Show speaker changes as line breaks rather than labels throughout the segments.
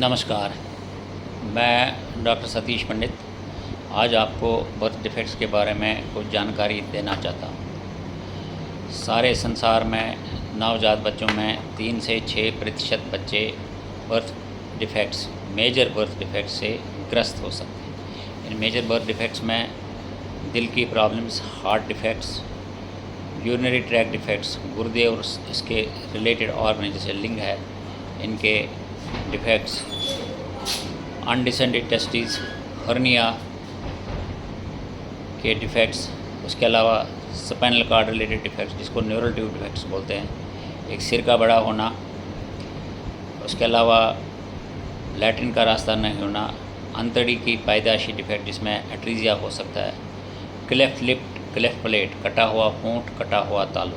नमस्कार, मैं डॉक्टर सतीश पंडित आज आपको बर्थ डिफेक्ट्स के बारे में कुछ जानकारी देना चाहता हूँ। सारे संसार में नवजात बच्चों में 3 से 6% बच्चे birth defects, major birth defects से ग्रस्त हो सकते हैं। इन मेजर बर्थ डिफेक्ट्स में दिल की problems, heart defects, urinary tract defects, गुर्दे और इसके रिलेटेड ऑर्गन जैसे लिंग है, इनके डिफेक्ट्स, अनडिसेंडेड टेस्टिस, हर्निया के डिफेक्ट्स, उसके अलावा स्पाइनल कार्ड रिलेटेड डिफेक्ट्स जिसको न्यूरल ट्यूब डिफेक्ट्स बोलते हैं, एक सिर का बड़ा होना, उसके अलावा लैट्रिन का रास्ता नहीं होना, अंतड़ी की पैदाइशी डिफेक्ट जिसमें एट्रीजिया हो सकता है, क्लेफ्ट लिप, क्लेफ्ट प्लेट, कटा हुआ होंठ, कटा हुआ तालु,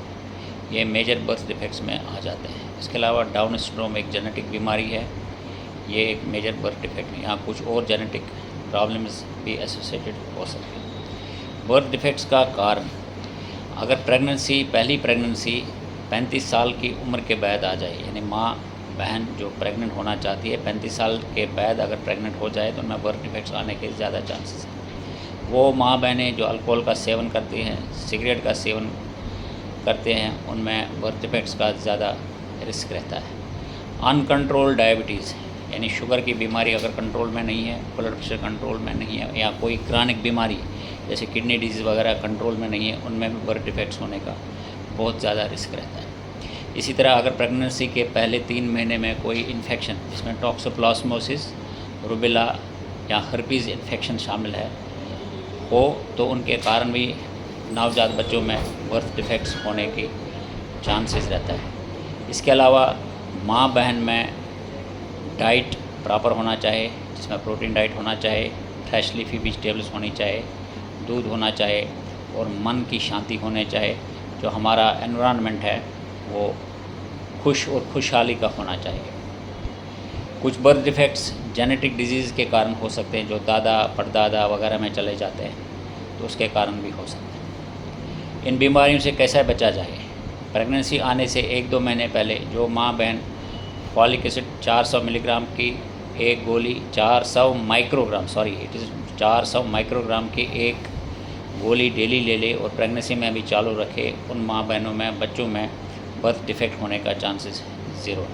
ये मेजर बर्थ डिफेक्ट्स में आ जाते हैं। इसके अलावा डाउन सिंड्रोम एक जेनेटिक बीमारी है, ये एक मेजर बर्थ डिफेक्ट है। यहाँ कुछ और जेनेटिक प्रॉब्लम्स भी एसोसिएटेड हो सकते हैं। बर्थ डिफेक्ट्स का कारण, अगर पहली प्रेगनेंसी 35 साल की उम्र के बाद आ जाए, यानी माँ बहन जो प्रेग्नेंट होना चाहती है 35 साल के बाद अगर प्रेग्नेंट हो जाए तो उनमें बर्थ डिफेक्ट्स आने के ज़्यादा चांसेस हैं। वो माँ बहनें जो अल्कोहल का सेवन करती हैं, सिगरेट का सेवन करते हैं, उनमें बर्थ डिफेक्ट्स का ज़्यादा रिस्क रहता है। अनकंट्रोल डायबिटीज़ यानी शुगर की बीमारी अगर कंट्रोल में नहीं है, ब्लड प्रेशर कंट्रोल में नहीं है, या कोई क्रॉनिक बीमारी जैसे किडनी डिजीज़ वगैरह कंट्रोल में नहीं है, उनमें भी बर्थ डिफेक्ट्स होने का बहुत ज़्यादा रिस्क रहता है। इसी तरह अगर प्रेगनेंसी के पहले 3 महीने में कोई इन्फेक्शन जिसमें टॉक्सोप्लाज्मोसिस, रूबेला या हर्पीज़ इन्फेक्शन शामिल हो तो उनके कारण भी नवजात बच्चों में बर्थ डिफेक्ट्स होने के चांसेस रहता है। इसके अलावा माँ बहन में डाइट प्रॉपर होना चाहिए, जिसमें प्रोटीन डाइट होना चाहिए, फ्रेश लीफी वेजिटेबल्स होनी चाहिए, दूध होना चाहिए और मन की शांति होने चाहिए। जो हमारा एनवायरनमेंट है वो खुश और खुशहाली का होना चाहिए। कुछ बर्थ डिफेक्ट्स जेनेटिक डिजीज़ के कारण हो सकते हैं, जो दादा परदादा वगैरह में चले जाते हैं, तो उसके कारण भी हो सकते हैं। इन बीमारियों से कैसे बचा जाए? प्रेगनेंसी आने से 1-2 महीने पहले जो माँ बहन फॉलिक एसिड 400 मिलीग्राम की एक गोली, 400 माइक्रोग्राम की एक गोली डेली ले ले और प्रेगनेंसी में भी चालू रखे, उन माँ बहनों में, बच्चों में बर्थ डिफेक्ट होने का चांसेस 0 है।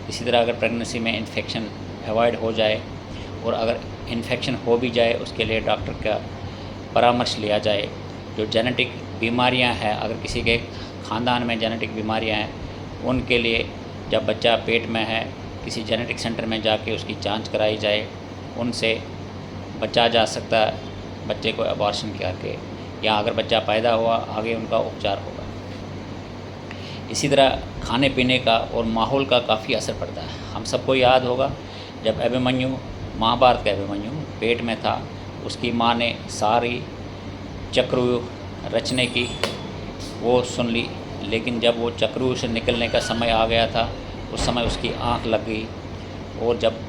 इसी तरह अगर प्रेगनेंसी में इन्फेक्शन अवॉइड हो जाए और अगर इन्फेक्शन हो भी जाए उसके लिए डॉक्टर का परामर्श लिया जाए। जो जेनेटिक बीमारियां हैं, अगर किसी के ख़ानदान में जेनेटिक बीमारियां हैं, उनके लिए जब बच्चा पेट में है किसी जेनेटिक सेंटर में जाके उसकी जांच कराई जाए, उनसे बचा जा सकता है बच्चे को अबॉर्शन करके, या अगर बच्चा पैदा हुआ आगे उनका उपचार होगा। इसी तरह खाने पीने का और माहौल का काफ़ी असर पड़ता है। हम सबको याद होगा जब अभिमन्यु, महाभारत का अभिमन्यु पेट में था, उसकी माँ ने सारी चक्रव्यूह रचने की वो सुन ली, लेकिन जब वो चक्रव्यूह से निकलने का समय आ गया था उस समय उसकी आंख लग गई, और जब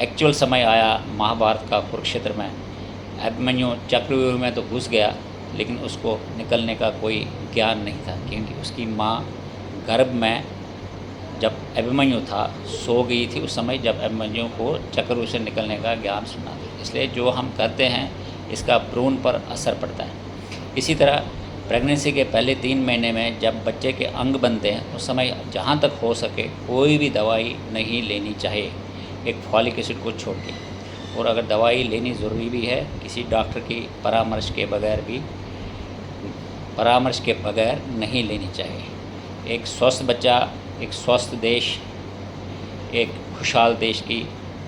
एक्चुअल समय आया महाभारत का कुरुक्षेत्र में, अभिमन्यु चक्रव्यूह में तो घुस गया लेकिन उसको निकलने का कोई ज्ञान नहीं था, क्योंकि उसकी माँ गर्भ में जब अभिमन्यु था सो गई थी उस समय जब अभिमन्यु को चक्रव्यूह से निकलने का ज्ञान सुना था। इसलिए जो हम करते हैं इसका भ्रूण पर असर पड़ता है। इसी तरह प्रेगनेंसी के पहले 3 महीने में जब बच्चे के अंग बनते हैं उस समय जहाँ तक हो सके कोई भी दवाई नहीं लेनी चाहिए, एक फॉलिक एसिड को छोड़ के। और अगर दवाई लेनी ज़रूरी भी है, किसी डॉक्टर की परामर्श के बगैर नहीं लेनी चाहिए। एक स्वस्थ बच्चा, एक स्वस्थ देश, एक खुशहाल देश की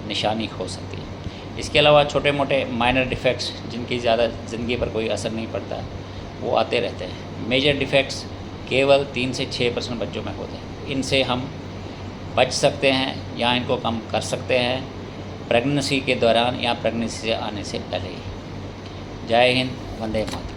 निशानी हो सकती है। इसके अलावा छोटे मोटे माइनर डिफेक्ट्स जिनकी ज़्यादा ज़िंदगी पर कोई असर नहीं पड़ता वो आते रहते हैं। मेजर डिफेक्ट्स केवल 3 से 6% बच्चों में होते हैं। इनसे हम बच सकते हैं या इनको कम कर सकते हैं प्रेगनेंसी के दौरान या प्रेगनेंसी से आने से पहले ही। जय हिंद, वंदे मातरम।